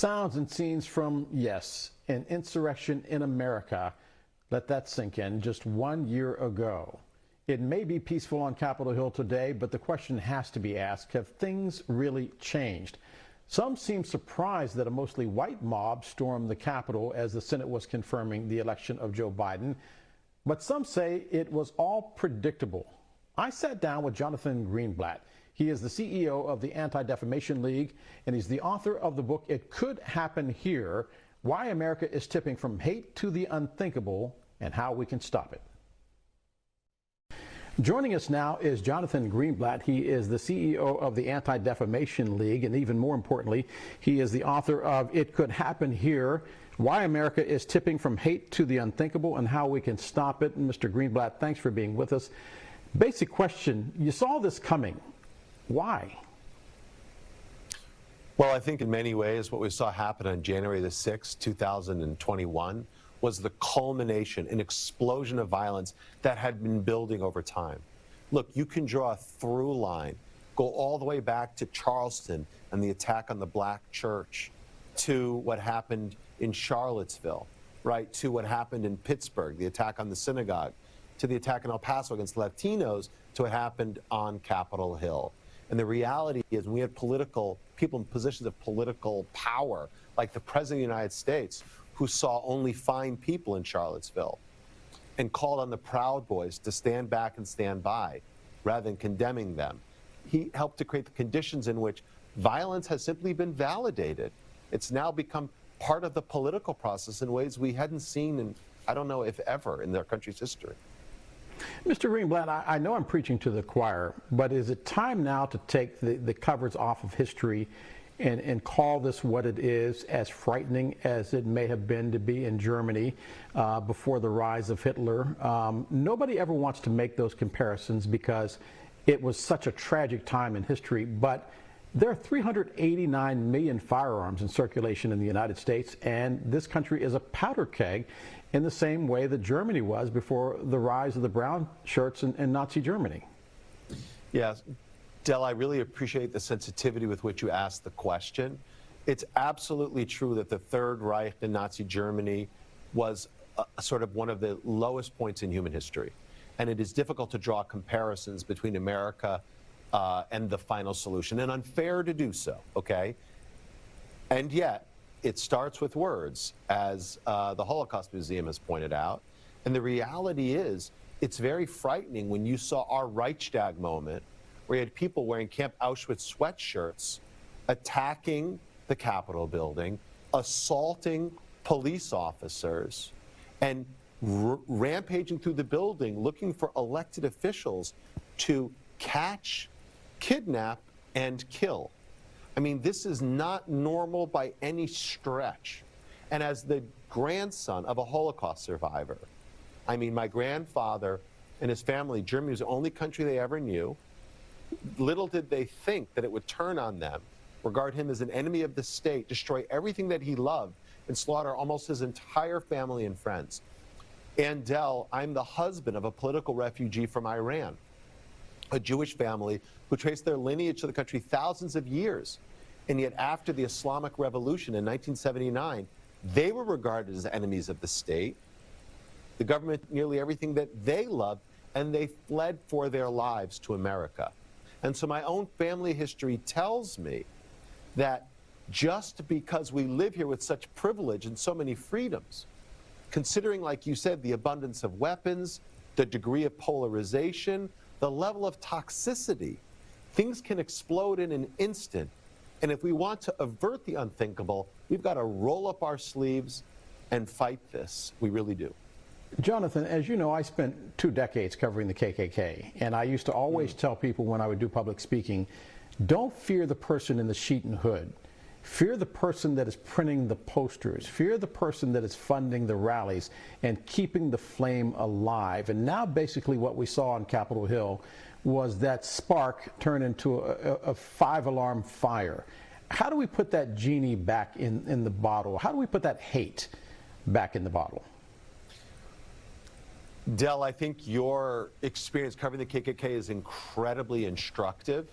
Sounds and scenes from, yes, an insurrection in America. Let that sink in. Just 1 year ago. It may be peaceful on Capitol Hill today, but the question has to be asked, have things really changed? Some seem surprised that a mostly white mob stormed the Capitol as the Senate was confirming the election of Joe Biden. But some say it was all predictable. I sat down with Jonathan Greenblatt. He is the CEO of the Anti-Defamation League, and he's the author of the book, It Could Happen Here, Why America is Tipping from Hate to the Unthinkable and How We Can Stop It. Joining us now is Jonathan Greenblatt. He is the CEO of the Anti-Defamation League, and even more importantly, he is the author of It Could Happen Here, Why America is Tipping from Hate to the Unthinkable and How We Can Stop It. And Mr. Greenblatt, thanks for being with us. Basic question, you saw this coming. Why? Well, I think in many ways what we saw happen on January the 6th, 2021 was the culmination, an explosion of violence that had been building over time. Look, you can draw a through line, go all the way back to Charleston and the attack on the black church, to what happened in Charlottesville, right, to what happened in Pittsburgh, the attack on the synagogue, to the attack in El Paso against Latinos, to what happened on Capitol Hill. And the reality is we had people in positions of political power, like the President of the United States, who saw only fine people in Charlottesville and called on the Proud Boys to stand back and stand by rather than condemning them. He helped to create the conditions in which violence has simply been validated. It's now become part of the political process in ways we hadn't seen in, I don't know if ever, in their country's history. Mr. Greenblatt, I know I'm preaching to the choir, but is it time now to take the covers off of history and call this what it is, as frightening as it may have been to be in Germany before the rise of Hitler? Nobody ever wants to make those comparisons because it was such a tragic time in history, but there are 389 million firearms in circulation in the United States, and this country is a powder keg in the same way that Germany was before the rise of the brown shirts in Nazi Germany. Yes, Del, I really appreciate the sensitivity with which you asked the question. It's absolutely true that the Third Reich in Nazi Germany was sort of one of the lowest points in human history. And it is difficult to draw comparisons between America and the final solution, and unfair to do so, okay? And yet, it starts with words, as the Holocaust Museum has pointed out. And the reality is, it's very frightening when you saw our Reichstag moment, where you had people wearing Camp Auschwitz sweatshirts, attacking the Capitol building, assaulting police officers, and rampaging through the building looking for elected officials to catch, kidnap, and kill. I mean, this is not normal by any stretch. And as the grandson of a Holocaust survivor, I mean, my grandfather and his family, Germany was the only country they ever knew. Little did they think that it would turn on them, regard him as an enemy of the state, destroy everything that he loved, and slaughter almost his entire family and friends. And Del, I'm the husband of a political refugee from Iran, a Jewish family who traced their lineage to the country thousands of years. And yet after the Islamic Revolution in 1979, they were regarded as enemies of the state. The government, nearly everything that they loved, and they fled for their lives to America. And so my own family history tells me that just because we live here with such privilege and so many freedoms, considering, like you said, the abundance of weapons, the degree of polarization, the level of toxicity, things can explode in an instant. And if we want to avert the unthinkable, we've got to roll up our sleeves and fight this. We really do. Jonathan, as you know, I spent 2 decades covering the KKK, and I used to always tell people when I would do public speaking, don't fear the person in the sheet and hood. Fear the person that is printing the posters. Fear the person that is funding the rallies and keeping the flame alive. And now basically what we saw on Capitol Hill was that spark turn into a 5-alarm fire. How do we put that genie back in the bottle? How do we put that hate back in the bottle? Del, I think your experience covering the KKK is incredibly instructive,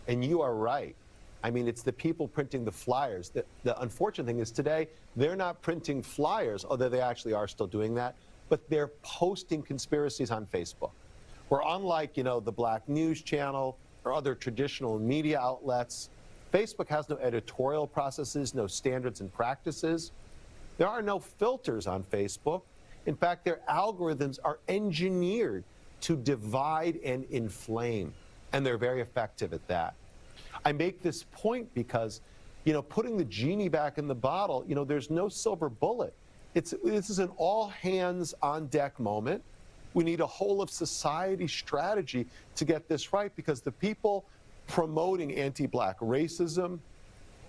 and you are right. I mean, it's the people printing the flyers. The unfortunate thing is today, they're not printing flyers, although they actually are still doing that, but they're posting conspiracies on Facebook. Where unlike, the Black News Channel or other traditional media outlets, Facebook has no editorial processes, no standards and practices. There are no filters on Facebook. In fact, their algorithms are engineered to divide and inflame, and they're very effective at that. I make this point because, putting the genie back in the bottle, there's no silver bullet. This is an all hands on deck moment. We need a whole of society strategy to get this right, because the people promoting anti-Black racism,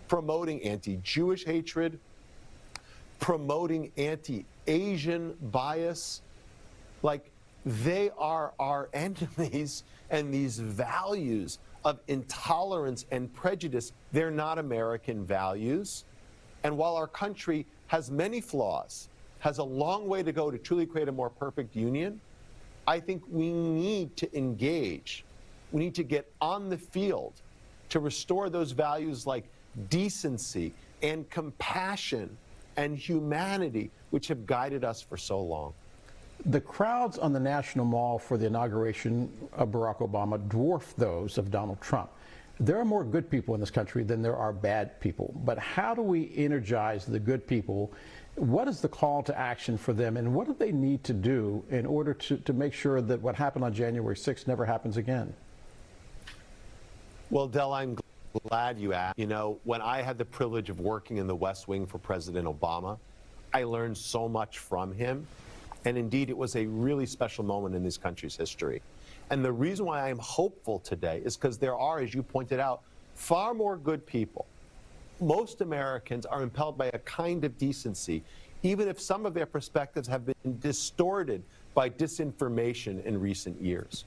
promoting anti-Jewish hatred, promoting anti-Asian bias, they are our enemies, and these values of intolerance and prejudice, they're not American values. And while our country has many flaws, has a long way to go to truly create a more perfect union, I think we need to engage. We need to get on the field to restore those values like decency and compassion and humanity, which have guided us for so long. The crowds on the National Mall for the inauguration of Barack Obama dwarf those of Donald Trump. There are more good people in this country than there are bad people. But how do we energize the good people? What is the call to action for them, and what do they need to do in order to make sure that what happened on January 6th never happens again? Well, Del, I'm glad you asked. When I had the privilege of working in the West Wing for President Obama, I learned so much from him. And indeed, it was a really special moment in this country's history. And the reason why I am hopeful today is because there are, as you pointed out, far more good people. Most Americans are impelled by a kind of decency, even if some of their perspectives have been distorted by disinformation in recent years.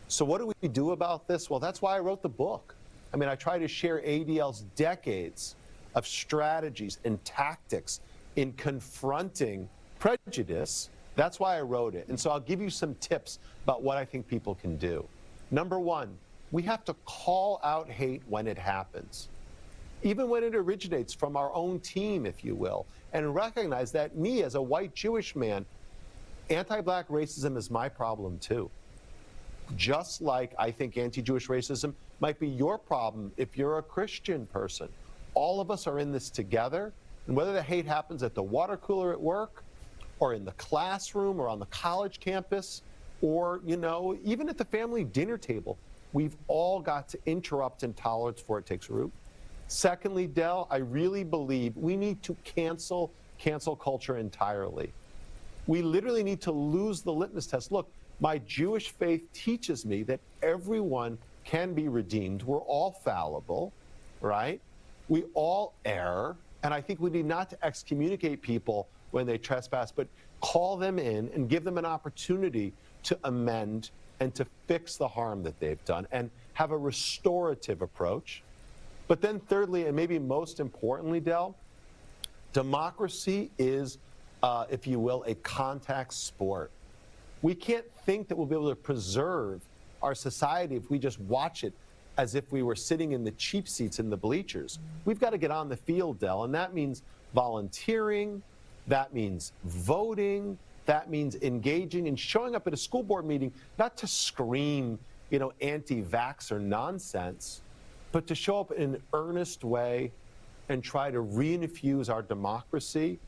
So what do we do about this? Well, that's why I wrote the book. I mean, I try to share ADL's decades of strategies and tactics in confronting prejudice. That's why I wrote it. And so I'll give you some tips about what I think people can do. Number one, we have to call out hate when it happens, even when it originates from our own team, if you will, and recognize that me, as a white Jewish man, anti-Black racism is my problem too. Just like I think anti-Jewish racism might be your problem if you're a Christian person. All of us are in this together, and whether the hate happens at the water cooler at work, or in the classroom, or on the college campus, or, even at the family dinner table, we've all got to interrupt intolerance before it takes root. Secondly, Del, I really believe we need to cancel culture entirely. We literally need to lose the litmus test. Look, my Jewish faith teaches me that everyone can be redeemed. We're all fallible, right? We all err. And I think we need not to excommunicate people when they trespass, but call them in and give them an opportunity to amend and to fix the harm that they've done and have a restorative approach. But then thirdly, and maybe most importantly, Del, democracy is, if you will, a contact sport. We can't think that we'll be able to preserve our society if we just watch it as if we were sitting in the cheap seats in the bleachers. We've got to get on the field, Del, and that means volunteering, that means voting, that means engaging and showing up at a school board meeting, not to scream, anti-vaxxer nonsense, but to show up in an earnest way and try to reinfuse our democracy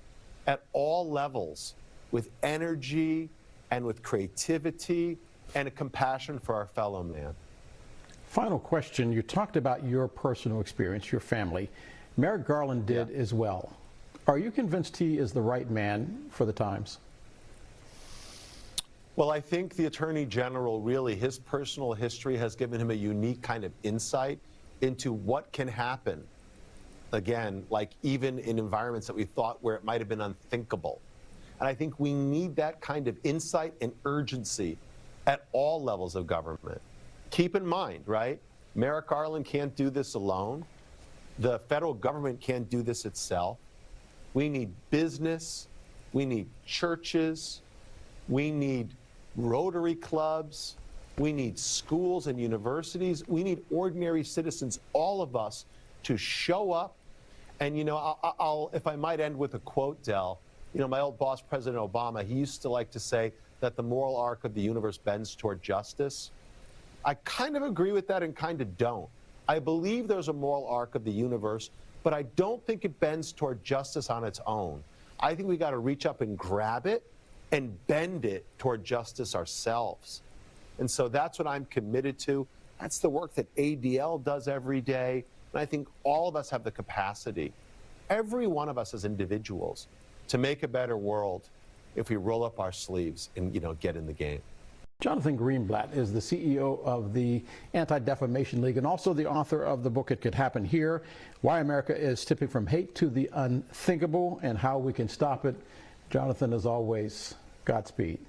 at all levels with energy and with creativity and a compassion for our fellow man. Final question. You talked about your personal experience, your family. Merrick Garland did as well. Are you convinced he is the right man for the times? Well, I think the Attorney General, really, his personal history has given him a unique kind of insight into what can happen, again, even in environments that we thought where it might have been unthinkable. And I think we need that kind of insight and urgency at all levels of government. Keep in mind, right, Merrick Garland can't do this alone. The federal government can't do this itself. We need business, we need churches, we need Rotary clubs, we need schools and universities, we need ordinary citizens, all of us, to show up. And, you know, I'll if I might end with a quote, Del, you know, my old boss, President Obama, he used to like to say that the moral arc of the universe bends toward justice. I kind of agree with that and kind of don't. I believe there's a moral arc of the universe, but I don't think it bends toward justice on its own. I think we got to reach up and grab it and bend it toward justice ourselves. And so that's what I'm committed to. That's the work that ADL does every day. And I think all of us have the capacity, every one of us as individuals, to make a better world if we roll up our sleeves and, you know, get in the game. Jonathan Greenblatt is the CEO of the Anti-Defamation League and also the author of the book It Could Happen Here, Why America is Tipping from Hate to the Unthinkable and How We Can Stop It. Jonathan, as always, Godspeed.